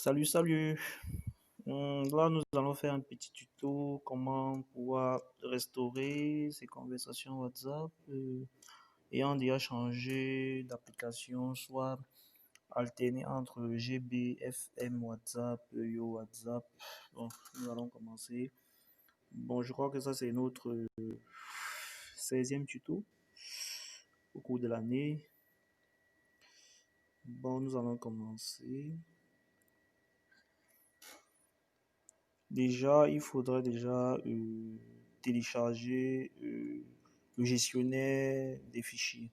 Salut, salut. Là, nous allons faire un petit tuto comment pouvoir restaurer ces conversations WhatsApp ayant déjà changé d'application, soit alterner entre GB, FM, WhatsApp, Yo WhatsApp. Bon, nous allons commencer. Bon, je crois que ça, c'est notre 16e tuto au cours de l'année. Bon, nous allons commencer. Déjà, il faudrait déjà télécharger le gestionnaire des fichiers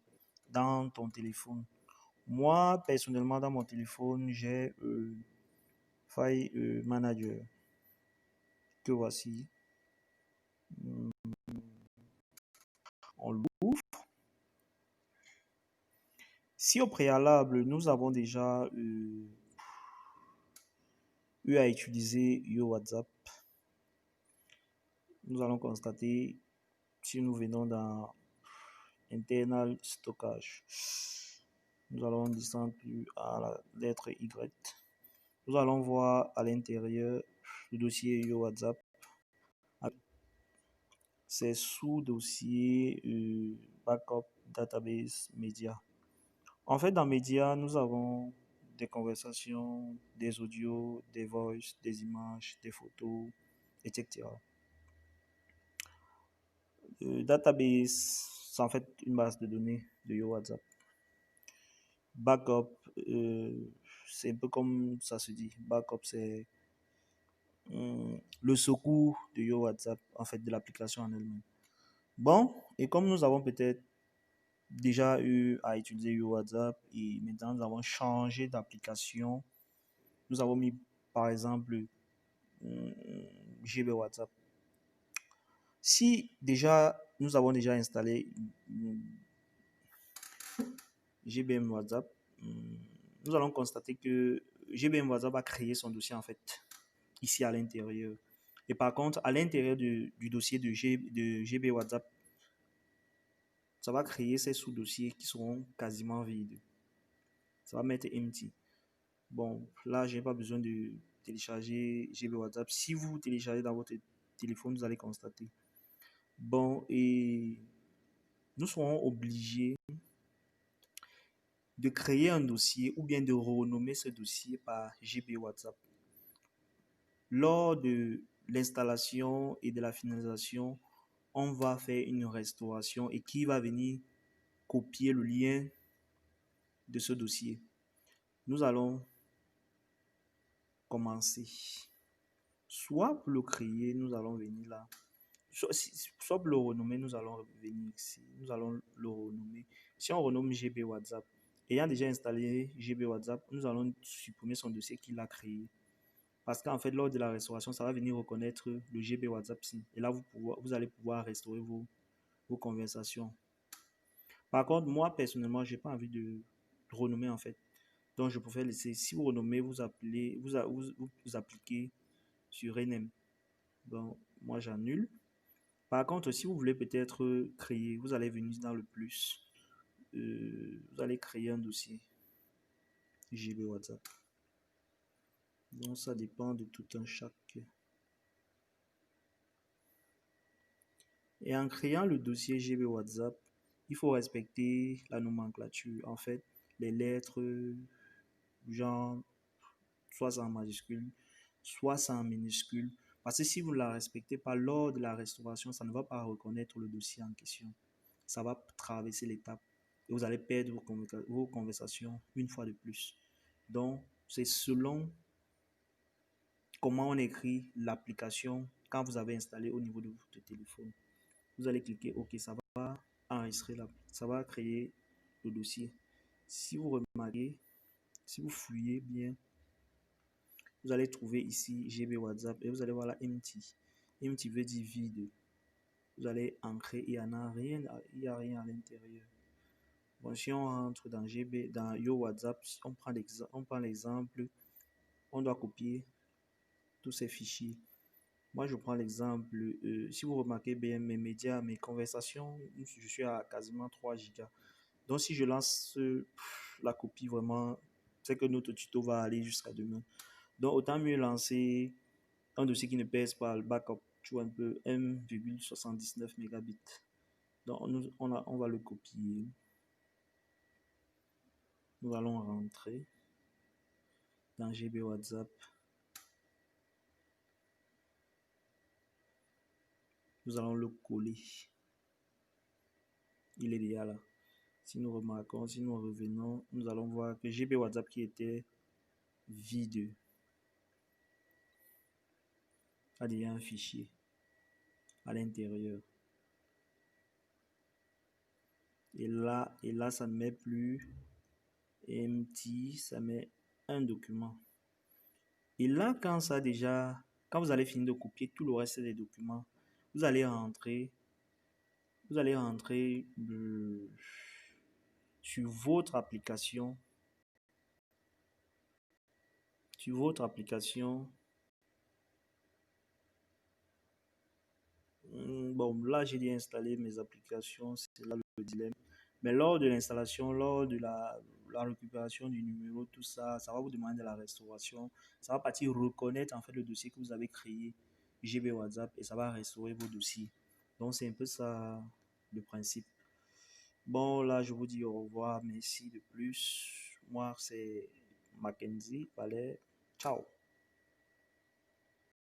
dans ton téléphone. Moi, personnellement, dans mon téléphone, j'ai File Manager que voici. On l'ouvre. Si au préalable, nous avons déjà eu à utiliser Yo WhatsApp, nous allons constater si nous venons dans Internal Stockage. Nous allons descendre plus à la lettre Y. Nous allons voir à l'intérieur le dossier Yo WhatsApp. C'est sous-dossier Backup Database Media. En fait, dans Media, nous avons des conversations, des audios, des voices, des images, des photos, etc. Database, c'est en fait une base de données de Yo WhatsApp. Backup, c'est un peu comme ça se dit. Backup, c'est le secours de Yo WhatsApp, en fait, de l'application en elle-même. Bon, et comme nous avons peut-être déjà eu à utiliser Yo WhatsApp et maintenant nous avons changé d'application, nous avons mis par exemple GB WhatsApp. Si déjà nous avons déjà installé GBM WhatsApp, nous allons constater que GBM WhatsApp a créé son dossier en fait ici à l'intérieur. Et par contre, à l'intérieur du dossier de GB WhatsApp, ça va créer ces sous-dossiers qui seront quasiment vides. Ça va mettre empty. Bon, là, je n'ai pas besoin de télécharger GB WhatsApp. Si vous téléchargez dans votre téléphone, vous allez constater. Bon, et nous serons obligés de créer un dossier ou bien de renommer ce dossier par GB WhatsApp. Lors de l'installation et de la finalisation, on va faire une restauration et qui va venir copier le lien de ce dossier. Nous allons commencer. Soit pour le créer, nous allons venir là. Soit pour le renommer, nous allons venir ici. Nous allons le renommer. Si on renomme GB WhatsApp, ayant déjà installé GB WhatsApp, nous allons supprimer son dossier qu'il a créé. Parce qu'en fait, lors de la restauration, ça va venir reconnaître le GB WhatsApp. Et là, vous allez pouvoir restaurer vos conversations. Par contre, moi, personnellement, je n'ai pas envie de renommer en fait. Donc, je préfère laisser. Si vous renommez, vous appliquez sur rename. Donc, moi, j'annule. Par contre, si vous voulez peut-être créer, vous allez venir dans le plus. Vous allez créer un dossier GB WhatsApp. Donc, ça dépend de tout un chaque. Et en créant le dossier GB WhatsApp, il faut respecter la nomenclature. En fait, les lettres, genre, soit c'est en majuscule, soit c'est en minuscule. Parce que si vous ne la respectez pas lors de la restauration, ça ne va pas reconnaître le dossier en question. Ça va traverser l'étape et vous allez perdre vos conversations une fois de plus. Donc, c'est selon comment on écrit l'application quand vous avez installé au niveau de votre téléphone. Vous allez cliquer OK, ça va enregistrer, ça va créer le dossier. Si vous remarquez, si vous fouillez bien, vous allez trouver ici GB WhatsApp et vous allez voir là empty. Empty veut dire vide. Vous allez ancrer, il n'y a rien à l'intérieur. Bon, si on entre dans Yo WhatsApp, on prend l'exemple, on doit copier tous ces fichiers. Moi, je prends l'exemple, si vous remarquez bien mes médias, mes conversations, je suis à quasiment 3 gigas. Donc, si je lance la copie, vraiment, c'est que notre tuto va aller jusqu'à demain. Donc, autant mieux lancer un dossier qui ne pèse pas le backup, tu vois un peu, 1,79 mégabits. Donc, on va le copier. Nous allons rentrer dans GB WhatsApp. Nous allons le coller. Il est déjà là. Si nous remarquons, si nous revenons, nous allons voir que GB WhatsApp qui était vide a déjà un fichier à l'intérieur. Et là, ça ne met plus empty, ça met un document. Et là, quand vous allez finir de copier tout le reste des documents, vous allez rentrer sur votre application. Bon, là, j'ai déjà installé mes applications, c'est là le dilemme. Mais lors de l'installation, lors de la récupération du numéro, tout ça, ça va vous demander de la restauration. Ça va partir reconnaître en fait le dossier que vous avez créé, GB WhatsApp, et ça va restaurer vos dossiers. Donc, c'est un peu ça le principe. Bon, là, je vous dis au revoir. Merci de plus. Moi, c'est Mackenzie. Allez, ciao.